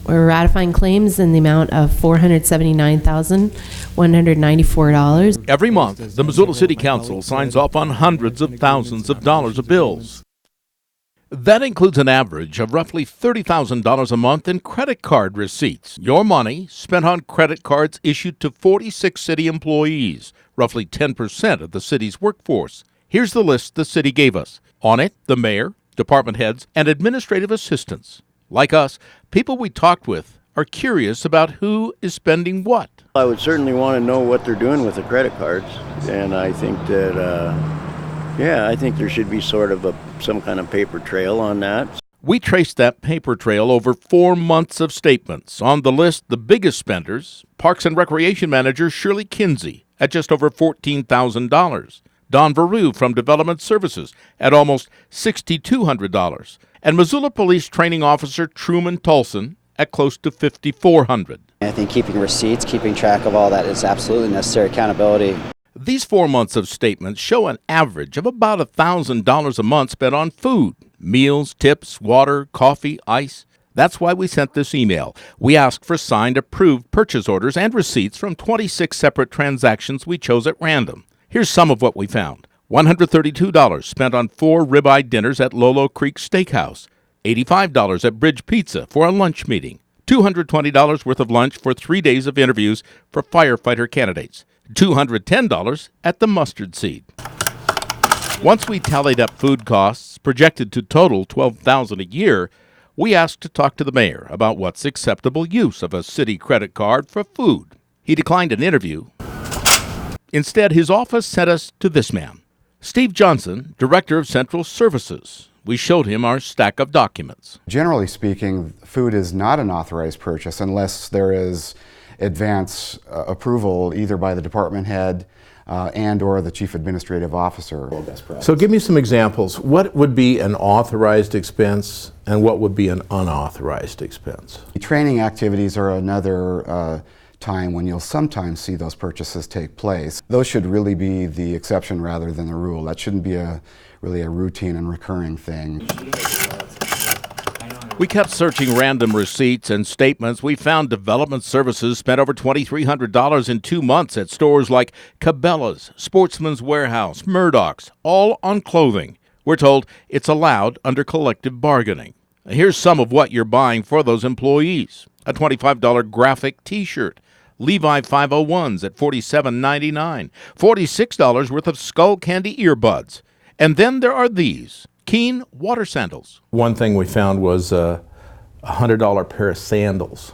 We're ratifying claims in the amount of $479,194. Every month, the Missoula City Council signs off on hundreds of thousands of dollars of bills. That includes an average of roughly $30,000 a month in credit card receipts. Your money spent on credit cards issued to 46 city employees, roughly 10% of the city's workforce. Here's the list the city gave us. On it, the mayor, department heads, and administrative assistants. Like us, people we talked with are curious about who is spending what. I would certainly want to know what they're doing with the credit cards, and I think that, I think there should be sort of some kind of paper trail on that. We traced that paper trail over 4 months of statements. On the list, the biggest spenders, Parks and Recreation Manager Shirley Kinsey at just over $14,000. Don Veru from Development Services at almost $6,200. And Missoula Police Training Officer Truman Tolson at close to $5,400. I think keeping receipts, keeping track of all that is absolutely necessary. Accountability. These 4 months of statements show an average of about $1,000 a month spent on food, meals, tips, water, coffee, ice. That's why we sent this email. We asked for signed approved purchase orders and receipts from 26 separate transactions we chose at random. Here's some of what we found. $132 spent on 4 ribeye dinners at Lolo Creek Steakhouse. $85 at Bridge Pizza for a lunch meeting. $220 worth of lunch for 3 days of interviews for firefighter candidates. $210 at the Mustard Seed. Once we tallied up food costs, projected to total $12,000 a year, we asked to talk to the mayor about what's acceptable use of a city credit card for food. He declined an interview. Instead, his office sent us to this man, Steve Johnson, Director of Central Services. We showed him our stack of documents. Generally speaking, food is not an authorized purchase unless there is advance approval either by the department head and or the chief administrative officer. So give me some examples. What would be an authorized expense and what would be an unauthorized expense? Training activities are another time when you'll sometimes see those purchases take place. Those should really be the exception rather than the rule. That shouldn't be really a routine and recurring thing. We kept searching random receipts and statements. We found Development Services spent over $2,300 in 2 months at stores like Cabela's, Sportsman's Warehouse, Murdoch's, all on clothing. We're told it's allowed under collective bargaining. Here's some of what you're buying for those employees. A $25 graphic T-shirt, Levi 501s at $47.99, $46 worth of Skull Candy earbuds. And then there are these, Keen water sandals. One thing we found was a $100 pair of sandals.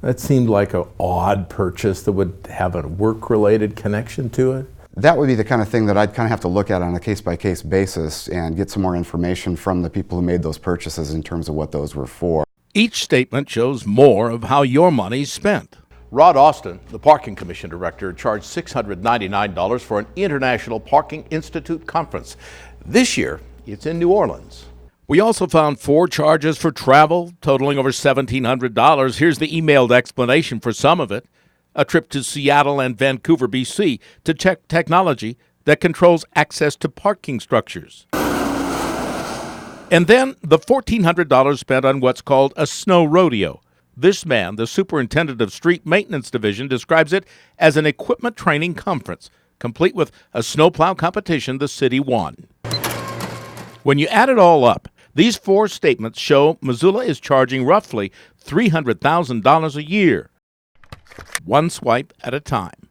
That seemed like an odd purchase that would have a work-related connection to it. That would be the kind of thing that I'd kind of have to look at on a case-by-case basis and get some more information from the people who made those purchases in terms of what those were for. Each statement shows more of how your money's spent. Rod Austin, the Parking Commission Director, charged $699 for an International Parking Institute conference. This year, it's in New Orleans. We also found 4 charges for travel, totaling over $1,700. Here's the emailed explanation for some of it. A trip to Seattle and Vancouver, BC, to check technology that controls access to parking structures. And then the $1,400 spent on what's called a snow rodeo. This man, the superintendent of Street Maintenance Division, describes it as an equipment training conference, complete with a snowplow competition the city won. When you add it all up, these 4 statements show Missoula is charging roughly $300,000 a year, one swipe at a time.